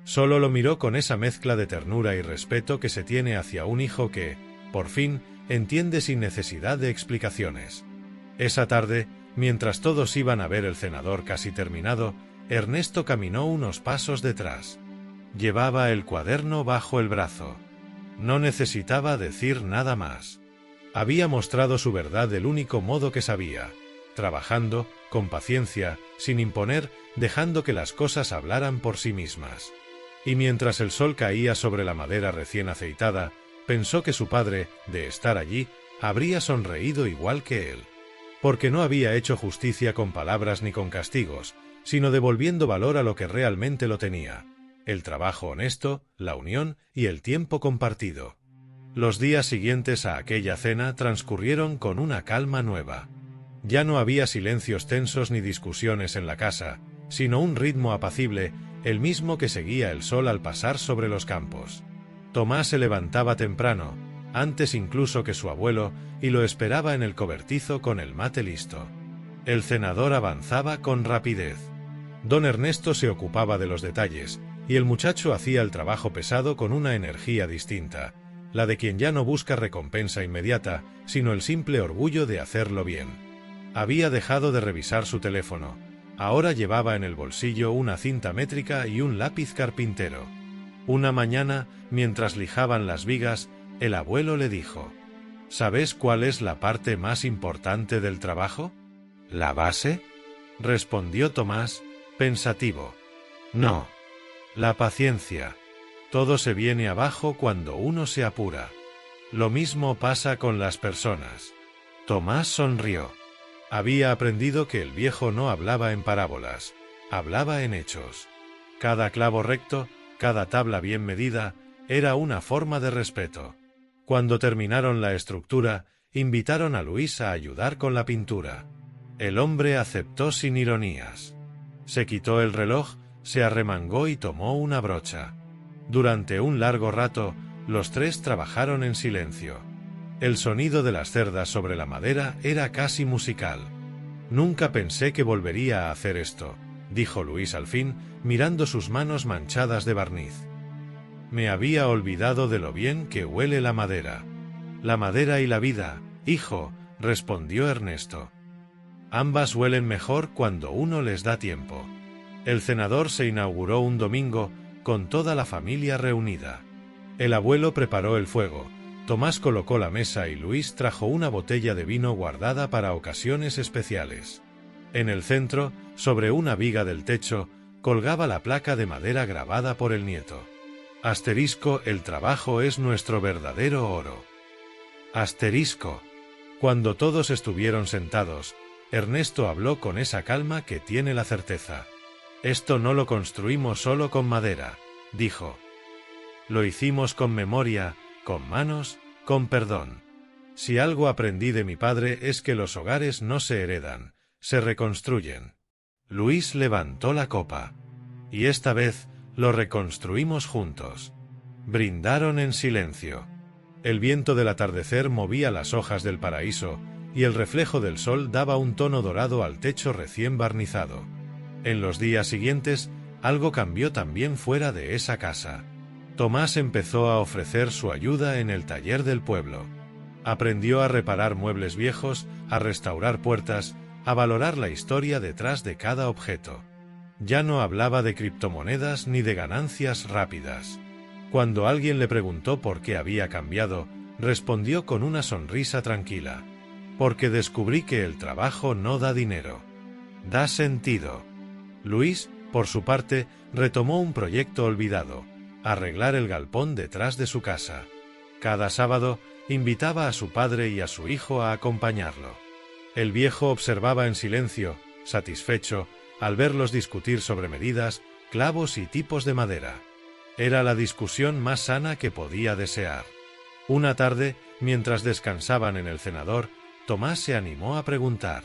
Solo lo miró con esa mezcla de ternura y respeto que se tiene hacia un hijo que, por fin, entiende sin necesidad de explicaciones. Esa tarde, mientras todos iban a ver el cenador casi terminado, Ernesto caminó unos pasos detrás. Llevaba el cuaderno bajo el brazo. No necesitaba decir nada más. Había mostrado su verdad del único modo que sabía, trabajando, con paciencia, sin imponer, dejando que las cosas hablaran por sí mismas. Y mientras el sol caía sobre la madera recién aceitada, pensó que su padre, de estar allí, habría sonreído igual que él. Porque no había hecho justicia con palabras ni con castigos, sino devolviendo valor a lo que realmente lo tenía: el trabajo honesto, la unión y el tiempo compartido. Los días siguientes a aquella cena transcurrieron con una calma nueva. Ya no había silencios tensos ni discusiones en la casa, sino un ritmo apacible el mismo que seguía el sol al pasar sobre los campos. Tomás se levantaba temprano, antes incluso que su abuelo, y lo esperaba en el cobertizo con el mate listo. El cenador avanzaba con rapidez. Don Ernesto se ocupaba de los detalles, y el muchacho hacía el trabajo pesado con una energía distinta, la de quien ya no busca recompensa inmediata, sino el simple orgullo de hacerlo bien. Había dejado de revisar su teléfono. Ahora llevaba en el bolsillo una cinta métrica y un lápiz carpintero. Una mañana, mientras lijaban las vigas, el abuelo le dijo: ¿Sabes cuál es la parte más importante del trabajo? ¿La base?, respondió Tomás, pensativo. No. La paciencia. Todo se viene abajo cuando uno se apura. Lo mismo pasa con las personas. Tomás sonrió. Había aprendido que el viejo no hablaba en parábolas, hablaba en hechos. Cada clavo recto, cada tabla bien medida, era una forma de respeto. Cuando terminaron la estructura, invitaron a Luis a ayudar con la pintura. El hombre aceptó sin ironías. Se quitó el reloj, se arremangó y tomó una brocha. Durante un largo rato, los tres trabajaron en silencio. El sonido de las cerdas sobre la madera era casi musical. Nunca pensé que volvería a hacer esto, dijo Luis al fin, mirando sus manos manchadas de barniz. Me había olvidado de lo bien que huele la madera. La madera y la vida, hijo, respondió Ernesto. Ambas huelen mejor cuando uno les da tiempo. El cenador se inauguró un domingo, con toda la familia reunida. El abuelo preparó el fuego, Tomás colocó la mesa y Luis trajo una botella de vino guardada para ocasiones especiales. En el centro, sobre una viga del techo, colgaba la placa de madera grabada por el nieto. Asterisco, el trabajo es nuestro verdadero oro. Asterisco. Cuando todos estuvieron sentados, Ernesto habló con esa calma que tiene la certeza. Esto no lo construimos solo con madera, dijo. Lo hicimos con memoria, con manos, con perdón. Si algo aprendí de mi padre es que los hogares no se heredan, se reconstruyen. Luis levantó la copa. Y esta vez, lo reconstruimos juntos. Brindaron en silencio. El viento del atardecer movía las hojas del paraíso, y el reflejo del sol daba un tono dorado al techo recién barnizado. En los días siguientes, algo cambió también fuera de esa casa. Tomás empezó a ofrecer su ayuda en el taller del pueblo. Aprendió a reparar muebles viejos, a restaurar puertas, a valorar la historia detrás de cada objeto. Ya no hablaba de criptomonedas ni de ganancias rápidas. Cuando alguien le preguntó por qué había cambiado, respondió con una sonrisa tranquila. Porque descubrí que el trabajo no da dinero. Da sentido. Luis, por su parte, retomó un proyecto olvidado: arreglar el galpón detrás de su casa. Cada sábado, invitaba a su padre y a su hijo a acompañarlo. El viejo observaba en silencio, satisfecho, al verlos discutir sobre medidas, clavos y tipos de madera. Era la discusión más sana que podía desear. Una tarde, mientras descansaban en el cenador, Tomás se animó a preguntar: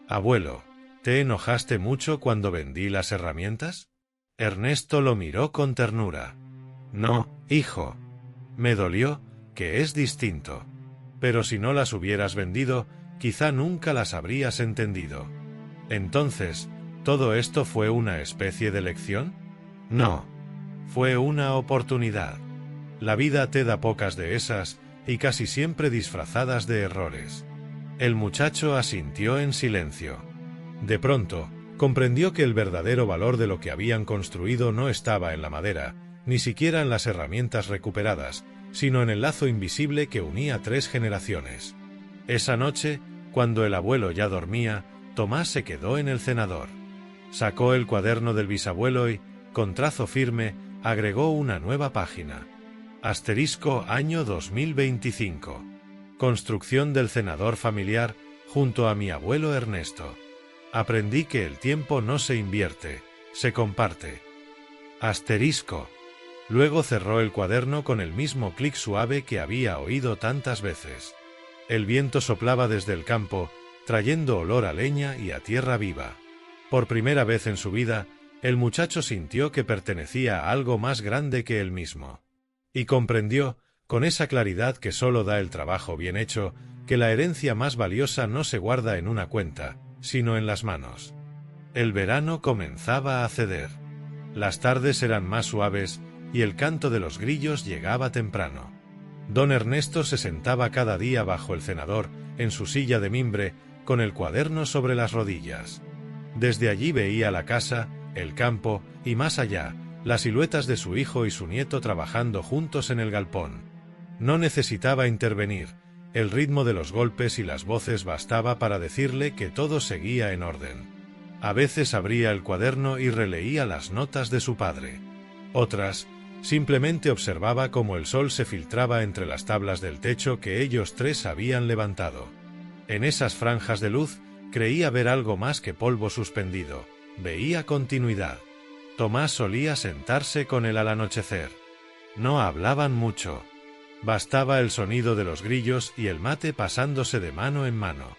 «Abuelo, ¿te enojaste mucho cuando vendí las herramientas?» Ernesto lo miró con ternura. «No, hijo. Me dolió, que es distinto. Pero si no las hubieras vendido, quizá nunca las habrías entendido. Entonces, ¿todo esto fue una especie de lección? No. Fue una oportunidad. La vida te da pocas de esas, y casi siempre disfrazadas de errores». El muchacho asintió en silencio. De pronto, comprendió que el verdadero valor de lo que habían construido no estaba en la madera, ni siquiera en las herramientas recuperadas, sino en el lazo invisible que unía 3 generaciones. Esa noche, cuando el abuelo ya dormía, Tomás se quedó en el cenador. Sacó el cuaderno del bisabuelo y, con trazo firme, agregó una nueva página. Asterisco año 2025. Construcción del cenador familiar junto a mi abuelo Ernesto. Aprendí que el tiempo no se invierte, se comparte. Asterisco. Luego cerró el cuaderno con el mismo clic suave que había oído tantas veces. El viento soplaba desde el campo, trayendo olor a leña y a tierra viva. Por primera vez en su vida, El muchacho sintió que pertenecía a algo más grande que él mismo. Y comprendió, con esa claridad que solo da el trabajo bien hecho, que la herencia más valiosa no se guarda en una cuenta, sino en las manos. El verano comenzaba a ceder. Las tardes eran más suaves, y el canto de los grillos llegaba temprano. Don Ernesto se sentaba cada día bajo el cenador, en su silla de mimbre, con el cuaderno sobre las rodillas. Desde allí veía la casa, el campo, y más allá, las siluetas de su hijo y su nieto trabajando juntos en el galpón. No necesitaba intervenir, el ritmo de los golpes y las voces bastaba para decirle que todo seguía en orden. A veces abría el cuaderno y releía las notas de su padre. Otras, simplemente observaba cómo el sol se filtraba entre las tablas del techo que ellos tres habían levantado. En esas franjas de luz, creía ver algo más que polvo suspendido, veía continuidad. Tomás solía sentarse con él al anochecer. No hablaban mucho. Bastaba el sonido de los grillos y el mate pasándose de mano en mano.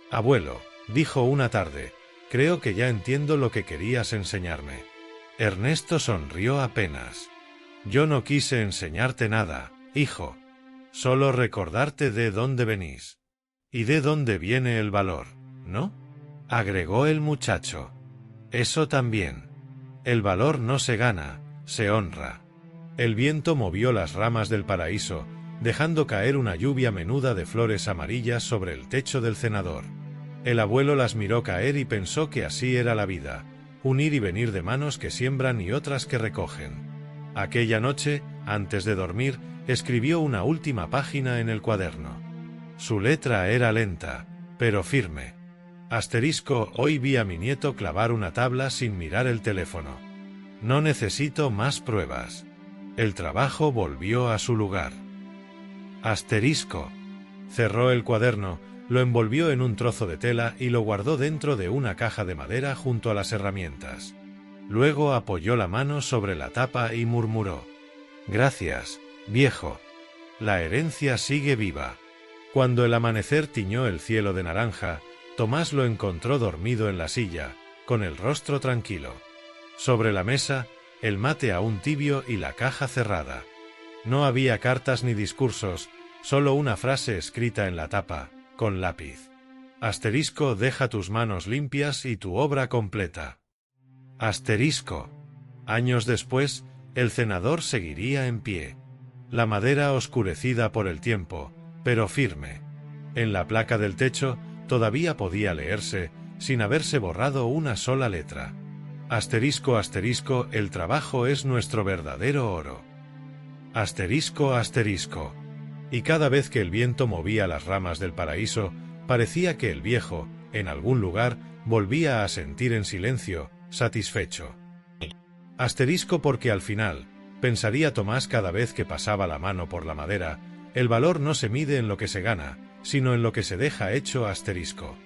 «Abuelo», dijo una tarde, «creo que ya entiendo lo que querías enseñarme». Ernesto sonrió apenas. «Yo no quise enseñarte nada, hijo. Solo recordarte de dónde venís. Y de dónde viene el valor, ¿no?», agregó el muchacho. «Eso también. El valor no se gana, se honra». El viento movió las ramas del paraíso, dejando caer una lluvia menuda de flores amarillas sobre el techo del cenador. El abuelo las miró caer y pensó que así era la vida, un ir y venir de manos que siembran y otras que recogen. Aquella noche, antes de dormir, escribió una última página en el cuaderno. Su letra era lenta, pero firme. Asterisco, hoy vi a mi nieto clavar una tabla sin mirar el teléfono. No necesito más pruebas. El trabajo volvió a su lugar. Asterisco. Cerró el cuaderno, lo envolvió en un trozo de tela y lo guardó dentro de una caja de madera junto a las herramientas. Luego apoyó la mano sobre la tapa y murmuró: «Gracias, viejo. La herencia sigue viva». Cuando el amanecer tiñó el cielo de naranja, Tomás lo encontró dormido en la silla, con el rostro tranquilo. Sobre la mesa, el mate aún tibio y la caja cerrada. No había cartas ni discursos, solo una frase escrita en la tapa, con lápiz. Asterisco, deja tus manos limpias y tu obra completa. Asterisco. Años después, el cenador seguiría en pie. La madera oscurecida por el tiempo, pero firme. En la placa del techo, todavía podía leerse, sin haberse borrado una sola letra. Asterisco, asterisco, el trabajo es nuestro verdadero oro. Asterisco, asterisco. Y cada vez que el viento movía las ramas del paraíso, parecía que el viejo, en algún lugar, volvía a sentir en silencio, satisfecho. Asterisco porque al final, pensaría Tomás cada vez que pasaba la mano por la madera, el valor no se mide en lo que se gana, sino en lo que se deja hecho asterisco.